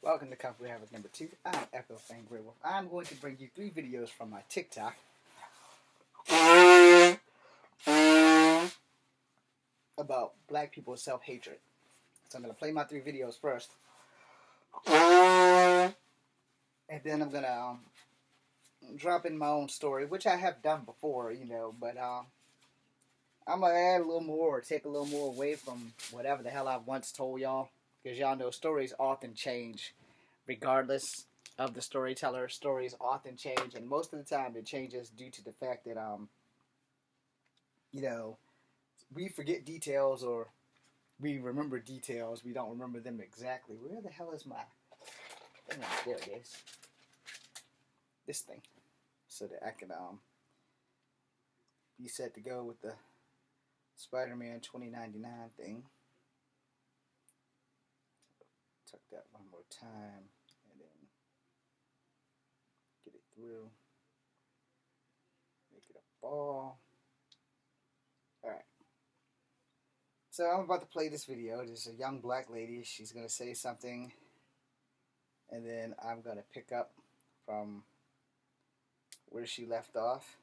Welcome to Coffee Havoc number 2. I'm Echo Fang Grable. I'm going to bring you 3 videos from my TikTok about black people's self-hatred. So I'm going to play my 3 videos first. And then I'm going to drop in my own story, which I have done before, but I'm going to add a little more or take a little more away from whatever the hell I once told y'all. Because y'all know stories often change regardless of the storyteller. Stories often change, and most of the time it changes due to the fact that we forget details or we remember details. We don't remember them exactly. Where the hell is my thing? There it is. This thing, so that I can be set to go with the Spider-Man 2099 thing. Tuck that one more time and then get it through. Make it a ball. Alright. So I'm about to play this video. There's a young black lady. She's going to say something. And then I'm going to pick up from where she left off.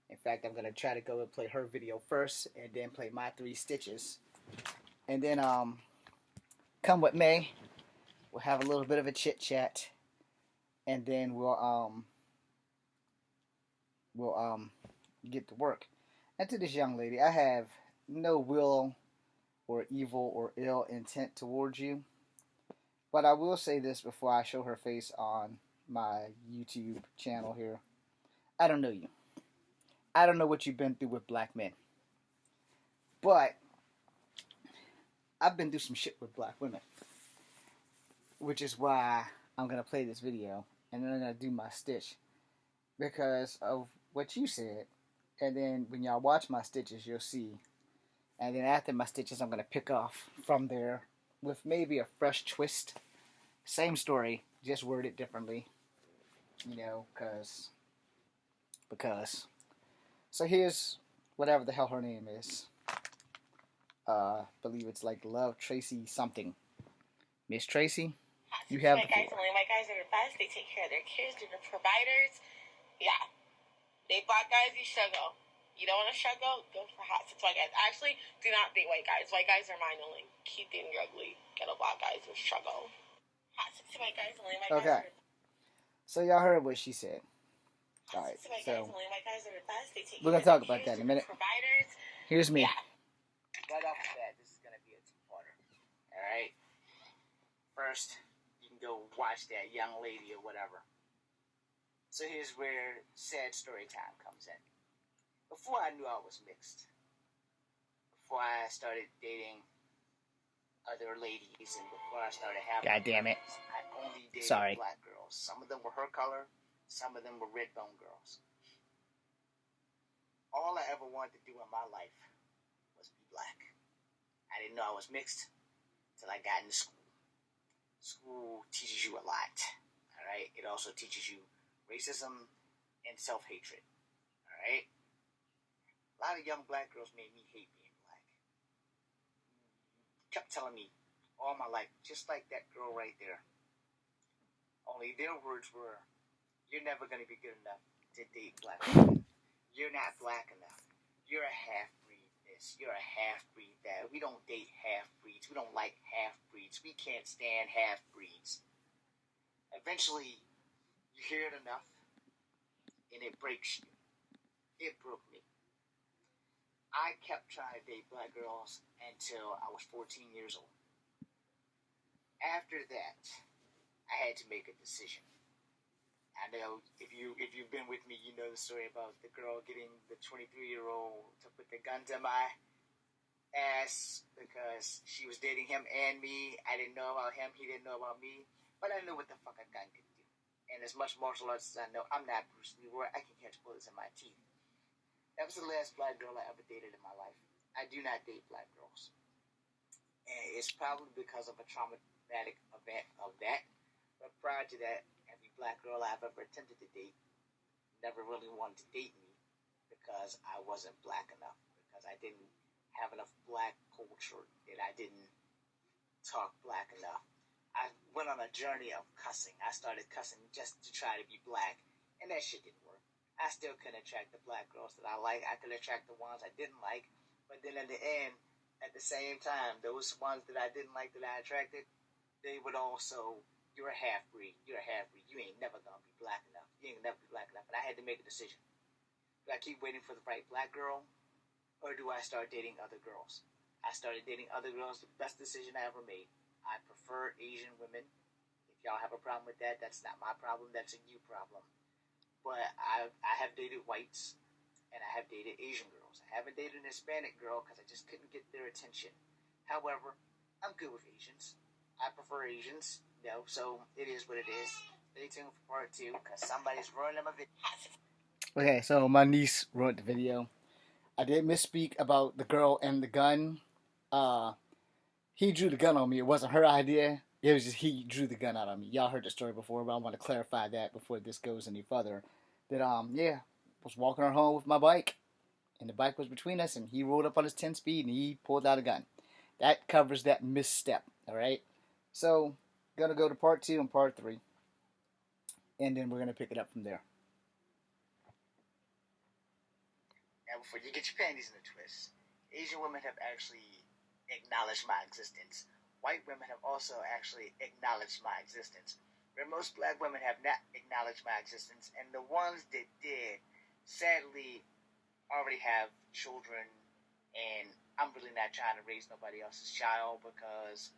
In fact, I'm going to try to go and play her video first. And then play my 3 stitches. And then come with me. We'll have a little bit of a chit chat. And then we'll get to work. And to this young lady, I have no will or evil or ill intent towards you. But I will say this before I show her face on my YouTube channel here. I don't know you. I don't know what you've been through with black men. But I've been through some shit with black women. Which is why I'm going to play this video. And then I'm going to do my stitch. Because of what you said. And then when y'all watch my stitches, you'll see. And then after my stitches, I'm going to pick off from there with maybe a fresh twist. Same story, just worded differently. Because. So here's whatever the hell her name is. Believe it's like Love Tracy something. Miss Tracy, you have the floor. White guys are the best. They take care of their kids. They're the providers. Yeah. Date black guys, you struggle. You don't want to struggle? Go for hot six white guys. Actually, do not date white guys. White guys are mine only. Keep dating your ugly ghetto black guys and struggle. Hot six white guys only. White okay. Guys So y'all heard what she said. Alright, so we're going to talk about that in a minute. Here's me. Yeah. Right off the bat, this is going to be a two-parter. Alright? First, you can go watch that young lady or whatever. So here's where sad story time comes in. Before I knew I was mixed, before I started dating other ladies, and before I started having God damn it. I only dated black girls. Some of them were her color, some of them were red bone girls. All I ever wanted to do in my life was be black. I didn't know I was mixed until I got into school. School teaches you a lot, alright? It also teaches you racism and self-hatred, alright? A lot of young black girls made me hate being black. Kept telling me all my life, just like that girl right there. Only their words were, you're never going to be good enough to date black women. You're not black enough. You're a half-breed this. You're a half-breed that. We don't date half-breeds. We don't like half-breeds. We can't stand half-breeds. Eventually, you hear it enough, and it breaks you. It broke me. I kept trying to date black girls until I was 14 years old. After that, I had to make a decision. I know if you've been with me, you know the story about the girl getting the 23-year-old to put the gun to my ass because she was dating him and me. I didn't know about him. He didn't know about me. But I knew what the fuck a gun could do. And as much martial arts as I know, I'm not Bruce Lee, where I can catch bullets in my teeth. That was the last black girl I ever dated in my life. I do not date black girls. And it's probably because of a traumatic event of that. But prior to that, every black girl I've ever attempted to date never really wanted to date me because I wasn't black enough. Because I didn't have enough black culture. That I didn't talk black enough. I went on a journey of cussing. I started cussing just to try to be black, and that shit didn't work. I still couldn't attract the black girls that I like. I could attract the ones I didn't like, but then in the end, at the same time, those ones that I didn't like that I attracted, they would also, you're a half breed. You're a half breed. You ain't never gonna be black enough. You ain't never be black enough. And I had to make a decision. Do I keep waiting for the right black girl, or do I start dating other girls? I started dating other girls. The best decision I ever made. I prefer Asian women. If y'all have a problem with that, that's not my problem. That's a you problem. But I have dated whites and I have dated Asian girls. I haven't dated an Hispanic girl because I just couldn't get their attention. However, I'm good with Asians. I prefer Asians. So it is what it is. Stay tuned for part 2 because somebody's ruining my video. Okay, so my niece wrote the video. I did misspeak about the girl and the gun. Uh, he drew the gun on me. It wasn't her idea. It was just he drew the gun out on me. Y'all heard the story before, but I want to clarify that before this goes any further. That yeah, was walking her home with my bike, and the bike was between us, and he rolled up on his 10 speed, and he pulled out a gun. That covers that misstep. All right. So gonna go to part 2 and part 3, and then we're gonna pick it up from there. Now, before you get your panties in a twist, Asian women have actually acknowledged my existence. White women have also actually acknowledged my existence. Where most black women have not acknowledged my existence, and the ones that did, sadly, already have children, and I'm really not trying to raise nobody else's child because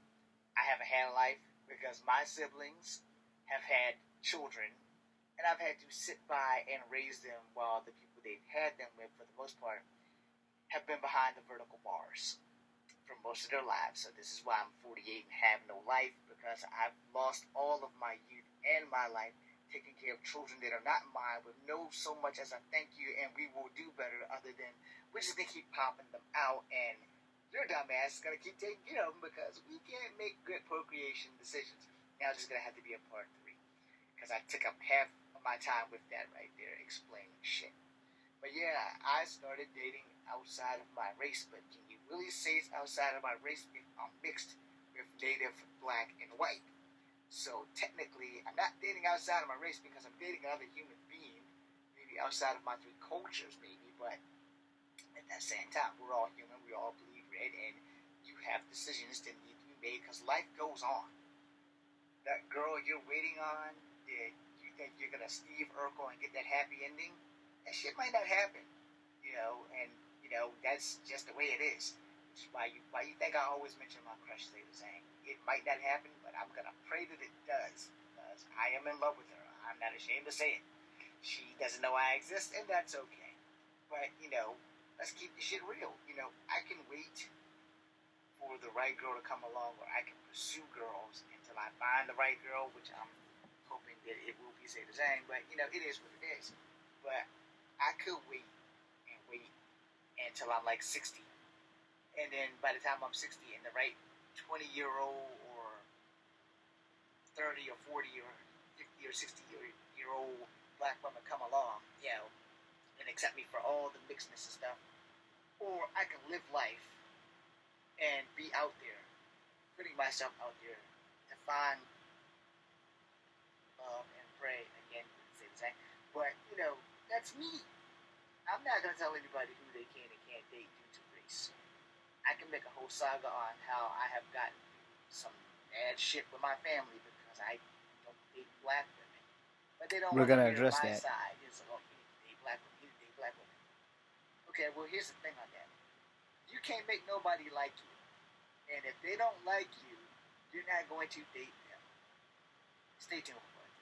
I haven't had life, because my siblings have had children, and I've had to sit by and raise them while the people they've had them with, for the most part, have been behind the vertical bars for most of their lives. So this is why I'm 48 and have no life, because I've lost all of my youth and my life taking care of children that are not mine with no so much as a thank you and we will do better, other than we're just going to keep popping them out and your dumb ass is going to keep taking care of them because we can't make good procreation decisions. Now it's just going to have to be a part 3 because I took up half of my time with that right there explaining shit. But yeah, I started dating outside of my race, but can you really say it's outside of my race if I'm mixed with native, black, and white? So technically, I'm not dating outside of my race because I'm dating another human being, maybe outside of my 3 cultures, maybe, but at that same time, we're all human, we all bleed red, and you have decisions that need to be made because life goes on. That girl you're waiting on, that you think you're going to Steve Urkel and get that happy ending, that shit might not happen, and that's just the way it is. Which is why you think I always mention my crush Zeta Zhang. It might not happen, but I'm gonna pray that it does, because I am in love with her. I'm not ashamed to say it. She doesn't know I exist, and that's okay. But let's keep the shit real. I can wait for the right girl to come along, or I can pursue girls until I find the right girl, which I'm hoping that it will be Zeta Zhang. But it is what it is. But I could wait and wait until I'm like 60. And then by the time I'm 60 and the right 20-year-old or 30 or 40 or 50 or 60-year-old black woman come along, and accept me for all the mixedness and stuff. Or I can live life and be out there, putting myself out there to find love and pray. Again, say the same. But, that's me. I'm not going to tell anybody who they can and can't date due to race. I can make a whole saga on how I have gotten some bad shit with my family because I don't date black women. But they don't We're want to gonna hear address my that. side. It's like, you need to date black women, you need to date black women. Okay, well, here's the thing on that. You can't make nobody like you. And if they don't like you, you're not going to date them. Stay tuned for it.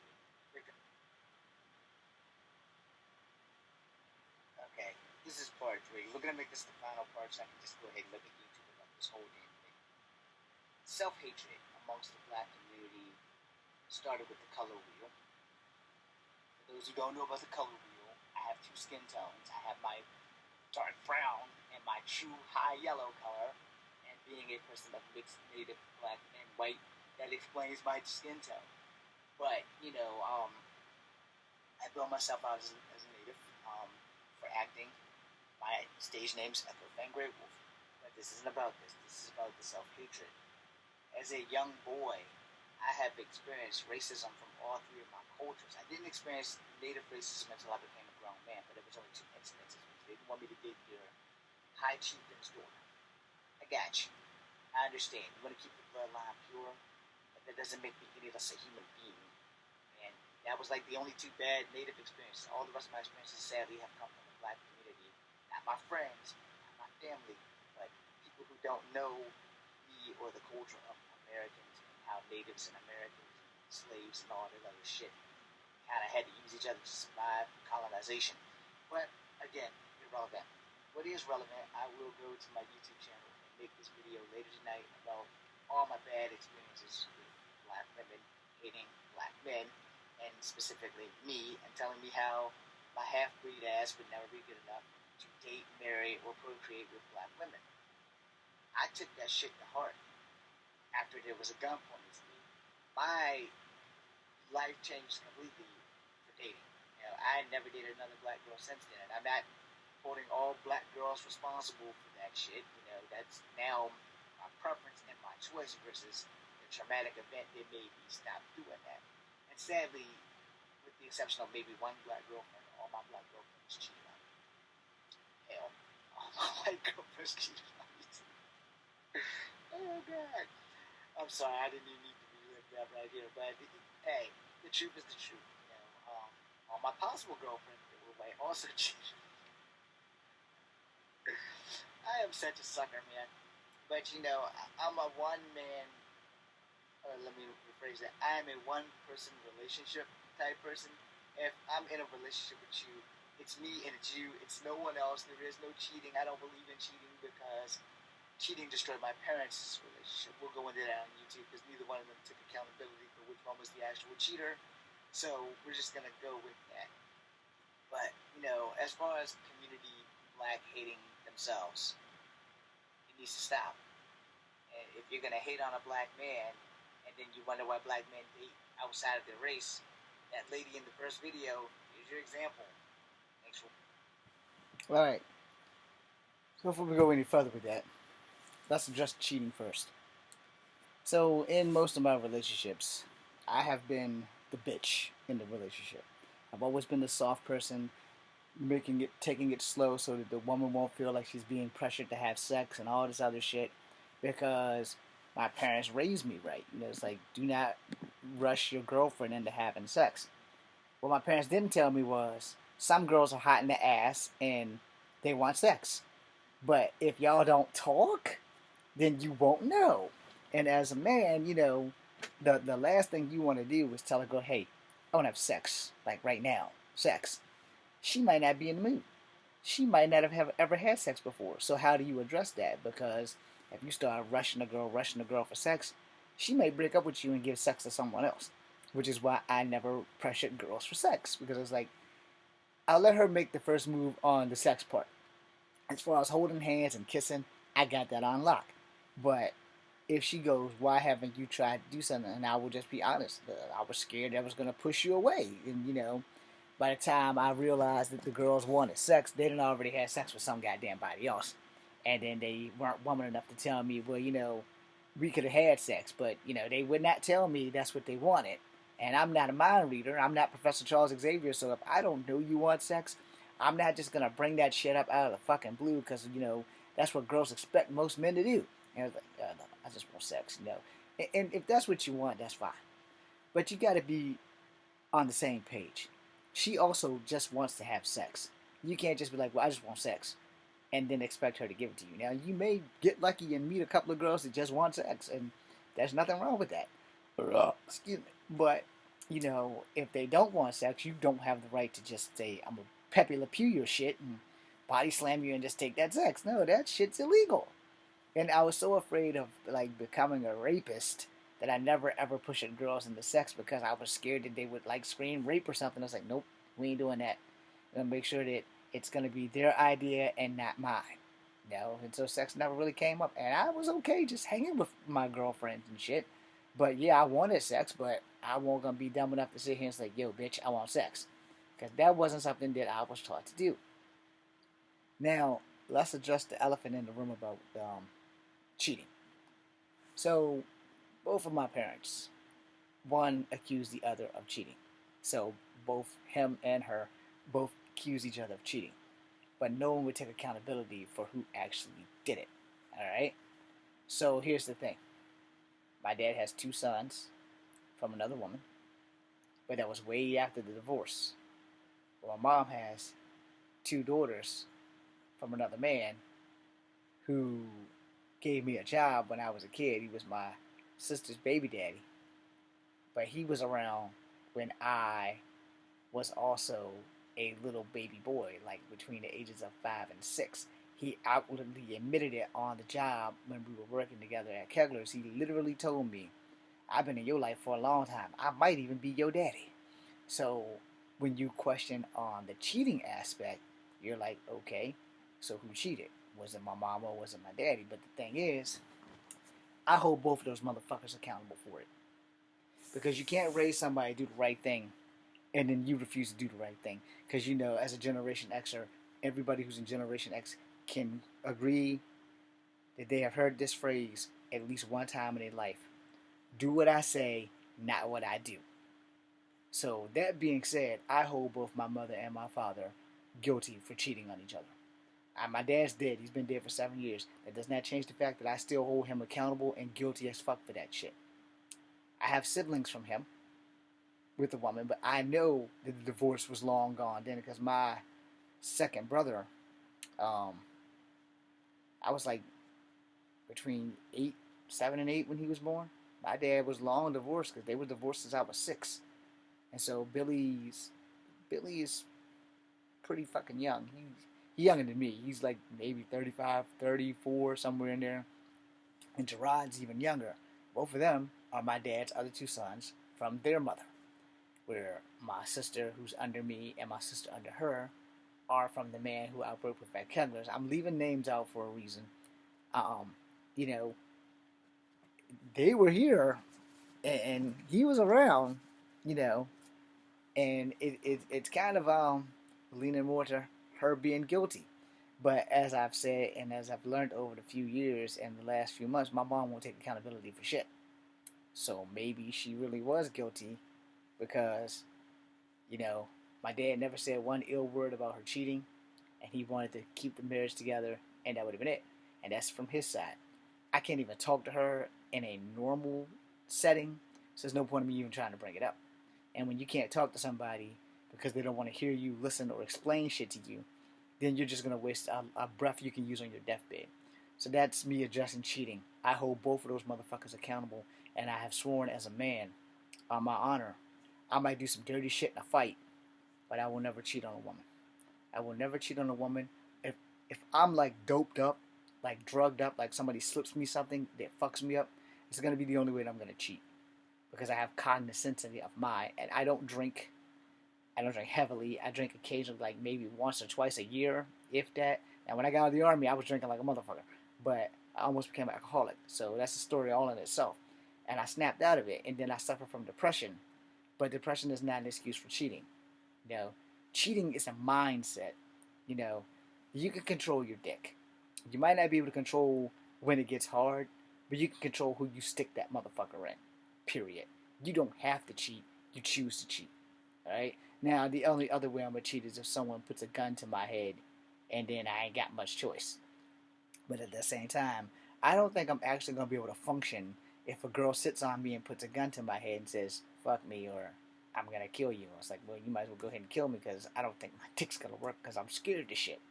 Okay, this is part 3. We're going to make this the final part so I can just go ahead and look at YouTube about this whole damn thing. Self-hatred amongst the black community started with the color wheel. For those who don't know about the color wheel, I have 2 skin tones. I have my dark brown and my true high yellow color. And being a person of mixed native, black, and white, that explains my skin tone. But, I built myself out as a native for acting. My stage name's Echo Fang Grey Wolf. But this isn't about this. This is about the self-hatred. As a young boy, I have experienced racism from all three of my cultures. I didn't experience native racism until I became a grown man, but it was only two incidences. They didn't want me to date their high chieftain's daughter. I got you. I understand. You want to keep the bloodline pure, but that doesn't make me any less a human being. And that was like the only two bad native experiences. All the rest of my experiences, sadly, have come from the black community. Not my friends, not my family, but people who don't know me or the culture of Americans and how natives and Americans and slaves and all that other shit kind of had to use each other to survive colonization. But again, irrelevant. What is relevant, I will go to my YouTube channel and make this video later tonight about all my bad experiences with black women hating black men, and specifically me, and telling me how my half-breed ass would never be good enough to date, marry, or procreate with black women. I took that shit to heart after there was a gun pointed to me. My life changed completely for dating. You know, I never dated another black girl since then, and I'm not holding all black girls responsible for that shit. You know, that's now my preference and my choice versus the traumatic event that made me stop doing that. And sadly, with the exception of maybe one black girlfriend, all my black girlfriends cheated on me. Hell, all my white girlfriends cheated on me too. Oh God. I'm sorry, I didn't even need to relive that right here, but hey, the truth is the truth. You know, all my possible girlfriends that were white also cheated. I am such a sucker, man. But you know, I'm a one man. Let me rephrase that. I am a one person relationship type person. If I'm in a relationship with you, it's me and it's you. It's no one else. There is no cheating. I don't believe in cheating because cheating destroyed my parents' relationship. We'll go into that on YouTube because neither one of them took accountability for which one was the actual cheater. So we're just gonna go with that. But you know, as far as community black hating themselves, it needs to stop. And if you're gonna hate on a black man, and then you wonder why black men date outside of their race, that lady in the first video is your example. Thanks for. All right. So before we go any further with that, let's address cheating first. So in most of my relationships, I have been the bitch in the relationship. I've always been the soft person, taking it slow so that the woman won't feel like she's being pressured to have sex and all this other shit, because my parents raised me right. You know, it's like, do not rush your girlfriend into having sex. What my parents didn't tell me was some girls are hot in the ass and they want sex. But if y'all don't talk, then you won't know. And as a man, you know, the last thing you want to do is tell a girl, hey, I want to have sex, like right now, sex. She might not be in the mood. She might not have ever had sex before. So how do you address that? Because if you start rushing a girl for sex, she may break up with you and give sex to someone else. Which is why I never pressured girls for sex, because it's like, I'll let her make the first move on the sex part. As far as holding hands and kissing, I got that on lock. But if she goes, why haven't you tried to do something? And I will just be honest. I was scared I was going to push you away. And, you know, by the time I realized that the girls wanted sex, they didn't already had sex with some goddamn body else. And then they weren't woman enough to tell me, well, you know, we could have had sex. But, you know, they would not tell me that's what they wanted. And I'm not a mind reader. I'm not Professor Charles Xavier. So if I don't know you want sex, I'm not just going to bring that shit up out of the fucking blue because, you know, that's what girls expect most men to do. And I was like, no, I just want sex, you know. And if that's what you want, that's fine. But you got to be on the same page. She also just wants to have sex. You can't just be like, well, I just want sex, and then expect her to give it to you. Now, you may get lucky and meet a couple of girls that just want sex, and there's nothing wrong with that. Excuse me. But, you know, if they don't want sex, you don't have the right to just say, I'm going to Pepe Le Pew your shit and body slam you and just take that sex. No, that shit's illegal. And I was so afraid of, like, becoming a rapist that I never ever pushed girls into sex because I was scared that they would, like, scream rape or something. I was like, nope, we ain't doing that. I'm going to make sure that it's going to be their idea and not mine. You know, and so sex never really came up. And I was okay just hanging with my girlfriends and shit. But yeah, I wanted sex, but I wasn't going to be dumb enough to sit here and say, yo, bitch, I want sex. Because that wasn't something that I was taught to do. Now, let's address the elephant in the room about cheating. So, both of my parents, one accused the other of cheating. So both him and her both accused each other of cheating. But no one would take accountability for who actually did it. Alright? So here's the thing. My dad has 2 sons from another woman, but that was way after the divorce. Well, my mom has 2 daughters from another man who gave me a job when I was a kid. He was my sister's baby daddy, but he was around when I was also a little baby boy, like between the ages of 5 and 6. He outwardly admitted it on the job when we were working together at Kegler's. He literally told me, I've been in your life for a long time. I might even be your daddy. So when you question on the cheating aspect, you're like, okay, so who cheated? Was it my mama or was it my daddy? But the thing is, I hold both of those motherfuckers accountable for it. Because you can't raise somebody to do the right thing and then you refuse to do the right thing. Because you know, as a Generation Xer, everybody who's in Generation X can agree that they have heard this phrase at least one time in their life. Do what I say, not what I do. So that being said, I hold both my mother and my father guilty for cheating on each other. My dad's dead. He's been dead for 7 years. That does not change the fact that I still hold him accountable and guilty as fuck for that shit. I have siblings from him with a woman, but I know that the divorce was long gone then because my second brother, I was like between 7 and 8 when he was born. My dad was long divorced because they were divorced since I was 6. And so Billy is pretty fucking young. He's younger than me. He's like maybe 35, 34, somewhere in there. And Gerard's even younger. Both of them are my dad's other 2 sons from their mother. Where my sister, who's under me, and my sister under her, are from the man who I worked with at Kendler's. I'm leaving names out for a reason. You know, they were here, and he was around, you know, and it's kind of leaning more to her being guilty. But as I've said, and as I've learned over the few years and the last few months, my mom won't take accountability for shit. So maybe she really was guilty because, you know, my dad never said one ill word about her cheating, and he wanted to keep the marriage together, and that would have been it. And that's from his side. I can't even talk to her in a normal setting, so there's no point in me even trying to bring it up. And when you can't talk to somebody because they don't want to hear you listen or explain shit to you, then you're just going to waste a breath you can use on your deathbed. So that's me addressing cheating. I hold both of those motherfuckers accountable, and I have sworn as a man, on my honor, I might do some dirty shit in a fight, but I will never cheat on a woman. I will never cheat on a woman. If I'm like doped up, like drugged up, like somebody slips me something that fucks me up, it's going to be the only way that I'm going to cheat. Because I have cognizance of mind, and I don't drink heavily. I drink occasionally, like maybe once or twice a year, if that. And when I got out of the army, I was drinking like a motherfucker. But I almost became an alcoholic. So that's a story all in itself. And I snapped out of it, and then I suffered from depression. But depression is not an excuse for cheating. You know, cheating is a mindset. You know, you can control your dick. You might not be able to control when it gets hard, but you can control who you stick that motherfucker in. Period. You don't have to cheat. You choose to cheat. Alright? Now, the only other way I'm going to cheat is if someone puts a gun to my head and then I ain't got much choice. But at the same time, I don't think I'm actually going to be able to function if a girl sits on me and puts a gun to my head and says, fuck me, or I'm going to kill you. It's like, well, you might as well go ahead and kill me because I don't think my dick's going to work because I'm scared of shit.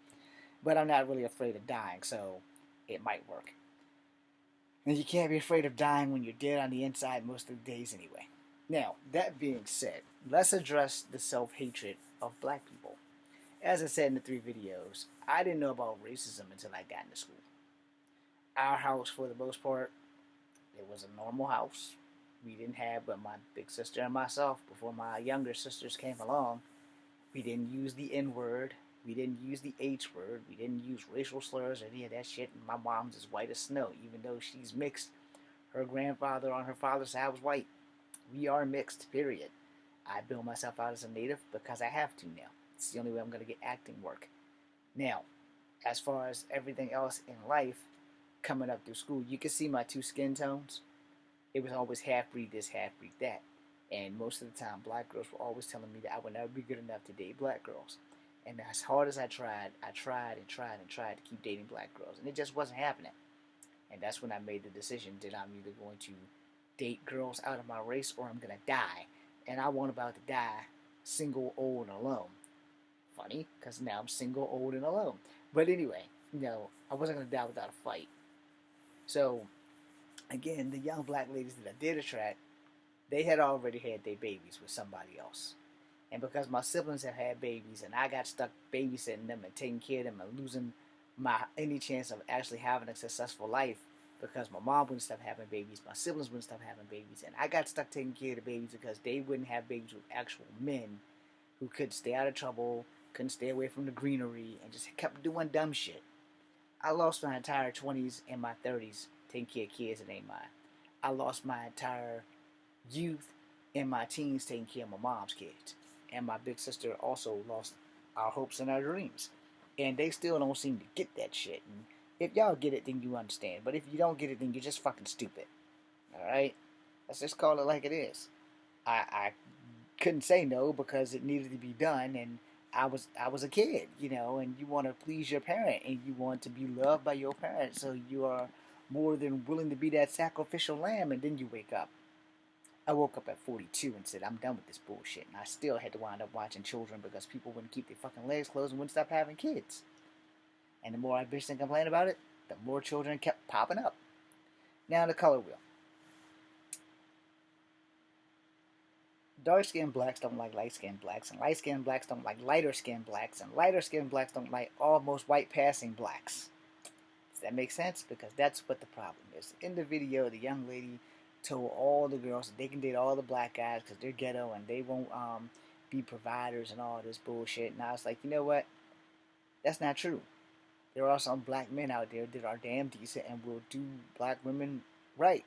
But I'm not really afraid of dying, so it might work. And you can't be afraid of dying when you're dead on the inside most of the days anyway. Now, that being said, let's address the self-hatred of black people. As I said in the 3 videos, I didn't know about racism until I got into school. Our house, for the most part, it was a normal house. We didn't have but my big sister and myself before my younger sisters came along. We didn't use the N-word. We didn't use the H word. We didn't use racial slurs or any of that shit. And my mom's as white as snow, even though she's mixed. Her grandfather on her father's side was white. We are mixed, period. I bill myself out as a native because I have to now. It's the only way I'm going to get acting work. Now, as far as everything else in life, coming up through school, you can see my 2 skin tones. It was always half-breed this, half-breed that. And most of the time, black girls were always telling me that I would never be good enough to date black girls. And as hard as I tried and tried to keep dating black girls, and it just wasn't happening. And that's when I made the decision that I'm either going to date girls out of my race or I'm going to die. And I wasn't about to die single, old, and alone. Funny, because now I'm single, old, and alone. But anyway, I wasn't going to die without a fight. So, again, the young black ladies that I did attract, they had already had their babies with somebody else. And because my siblings have had babies and I got stuck babysitting them and taking care of them and losing my any chance of actually having a successful life because my mom wouldn't stop having babies, my siblings wouldn't stop having babies, and I got stuck taking care of the babies because they wouldn't have babies with actual men who could stay out of trouble, couldn't stay away from the greenery, and just kept doing dumb shit. I lost my entire 20s and my 30s taking care of kids that ain't mine. I lost my entire youth and my teens taking care of my mom's kids. And my big sister also lost our hopes and our dreams. And they still don't seem to get that shit. And if y'all get it, then you understand. But if you don't get it, then you're just fucking stupid. Alright? Let's just call it like it is. I couldn't say no because it needed to be done, and I was a kid, and you want to please your parent and you want to be loved by your parent, so you are more than willing to be that sacrificial lamb, and then you wake up. I woke up at 42 and said, I'm done with this bullshit. And I still had to wind up watching children because people wouldn't keep their fucking legs closed and wouldn't stop having kids. And the more I bitched and complained about it, the more children kept popping up. Now the color wheel. Dark-skinned blacks don't like light-skinned blacks, and light-skinned blacks don't like lighter-skinned blacks, and lighter-skinned blacks don't like almost white-passing blacks. Does that make sense? Because that's what the problem is. In the video, the young lady told all the girls that they can date all the black guys because they're ghetto and they won't be providers and all this bullshit. And I was like, you know what? That's not true. There are some black men out there that are damn decent and will do black women right.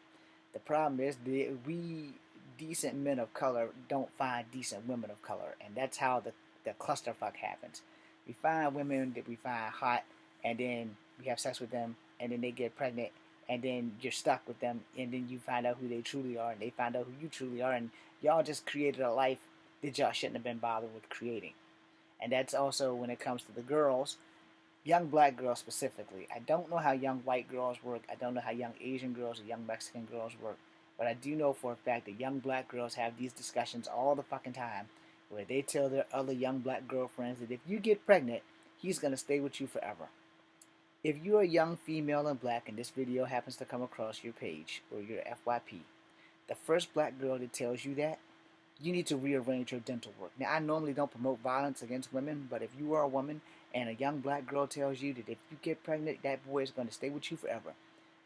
The problem is that we decent men of color don't find decent women of color, and that's how the clusterfuck happens. We find women that we find hot, and then we have sex with them, and then they get pregnant, and then you're stuck with them, and then you find out who they truly are, and they find out who you truly are, and y'all just created a life that y'all shouldn't have been bothered with creating. And that's also when it comes to the girls, young black girls specifically. I don't know how young white girls work. I don't know how young Asian girls or young Mexican girls work. But I do know for a fact that young black girls have these discussions all the fucking time where they tell their other young black girlfriends that if you get pregnant, he's going to stay with you forever. If you're a young female and black and this video happens to come across your page or your FYP, the first black girl that tells you that, you need to rearrange your dental work. Now, I normally don't promote violence against women, but if you are a woman and a young black girl tells you that if you get pregnant, that boy is going to stay with you forever,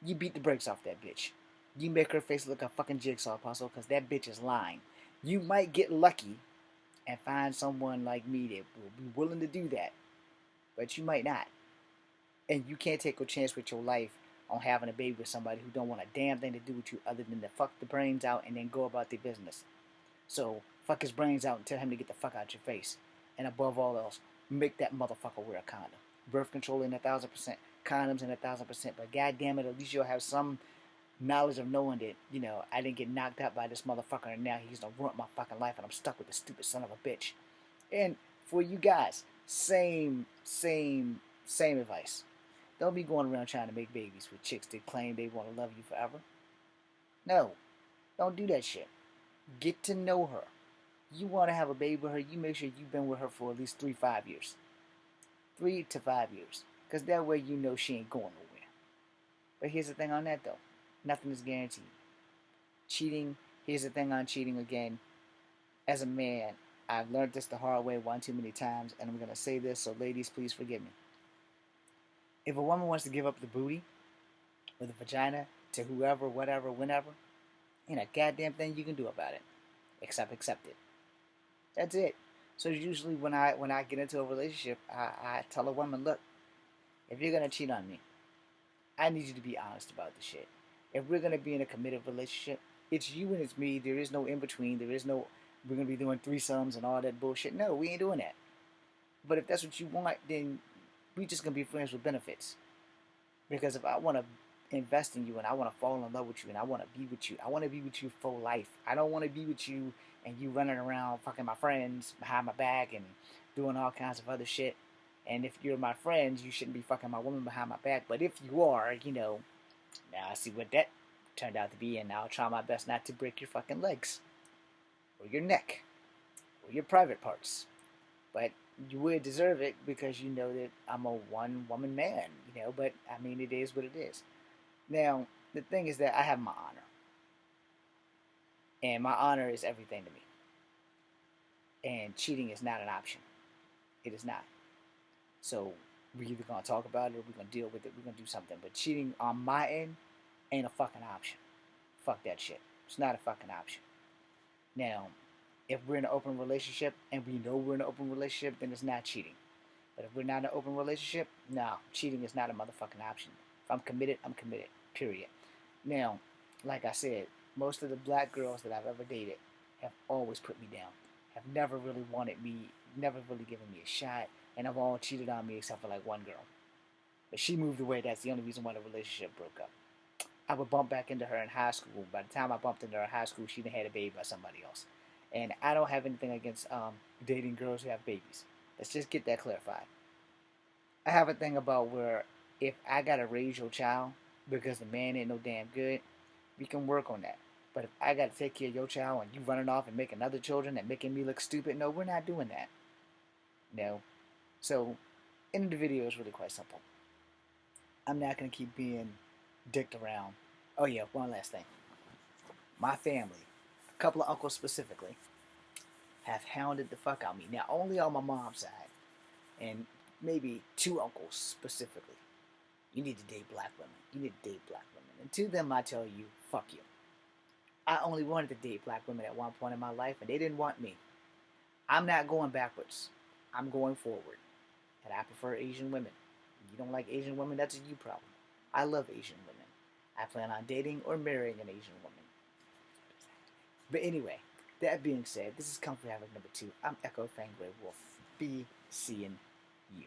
you beat the brakes off that bitch. You make her face look like a fucking jigsaw puzzle because that bitch is lying. You might get lucky and find someone like me that will be willing to do that, but you might not. And you can't take a chance with your life on having a baby with somebody who don't want a damn thing to do with you other than to fuck the brains out and then go about their business. So fuck his brains out and tell him to get the fuck out your face. And above all else, make that motherfucker wear a condom. Birth control in 1,000%, condoms in 1,000%. But goddamn it, at least you'll have some knowledge of knowing that, I didn't get knocked out by this motherfucker and now he's gonna ruin my fucking life and I'm stuck with this stupid son of a bitch. And for you guys, same advice. Don't be going around trying to make babies with chicks that claim they want to love you forever. No, don't do that shit. Get to know her. You want to have a baby with her, you make sure you've been with her for at least 5 years. 3 to 5 years. Because that way you know she ain't going nowhere. But here's the thing on that though. Nothing is guaranteed. Cheating, here's the thing on cheating again. As a man, I've learned this the hard way one too many times, and I'm going to say this, so ladies, please forgive me. If a woman wants to give up the booty or the vagina to whoever, whatever, whenever, ain't a goddamn thing you can do about it, except accept it. That's it. So usually when I get into a relationship, I tell a woman, look, if you're going to cheat on me, I need you to be honest about the shit. If we're going to be in a committed relationship, it's you and it's me. There is no in-between. There is no, we're going to be doing threesomes and all that bullshit. No, we ain't doing that. But if that's what you want, then we just going to be friends with benefits. Because if I want to invest in you and I want to fall in love with you and I want to be with you, I want to be with you for life. I don't want to be with you and you running around fucking my friends behind my back and doing all kinds of other shit. And if you're my friends, you shouldn't be fucking my woman behind my back. But if you are, now I see what that turned out to be, and I'll try my best not to break your fucking legs, or your neck, or your private parts. But you would deserve it because you know that I'm a one woman man, but I mean, it is what it is. Now, the thing is that I have my honor. And my honor is everything to me. And cheating is not an option. It is not. So we're either gonna talk about it or we're gonna deal with it. We're gonna do something. But cheating on my end ain't a fucking option. Fuck that shit. It's not a fucking option. Now, if we're in an open relationship and we know we're in an open relationship, then it's not cheating. But if we're not in an open relationship, no, cheating is not a motherfucking option. If I'm committed, I'm committed. Period. Now, like I said, most of the black girls that I've ever dated have always put me down. Have never really wanted me, never really given me a shot, and have all cheated on me except for like one girl. But she moved away. That's the only reason why the relationship broke up. I would bump back into her in high school. By the time I bumped into her in high school, she'd had a baby by somebody else. And I don't have anything against dating girls who have babies. Let's just get that clarified. I have a thing about where if I gotta raise your child because the man ain't no damn good, we can work on that. But if I gotta take care of your child and you running off and making other children and making me look stupid, no, we're not doing that. No. So, end of the video is really quite simple. I'm not gonna keep being dicked around. Oh yeah, one last thing. My family, a couple of uncles specifically, have hounded the fuck out of me. Now, only on my mom's side, and maybe two uncles specifically. You need to date black women. You need to date black women. And to them, I tell you, fuck you. I only wanted to date black women at one point in my life, and they didn't want me. I'm not going backwards. I'm going forward. And I prefer Asian women. If you don't like Asian women, that's a you problem. I love Asian women. I plan on dating or marrying an Asian woman. But anyway, that being said, this is Comfort Havoc number 2. I'm Echo Fang Grey Wolf. Be seeing you.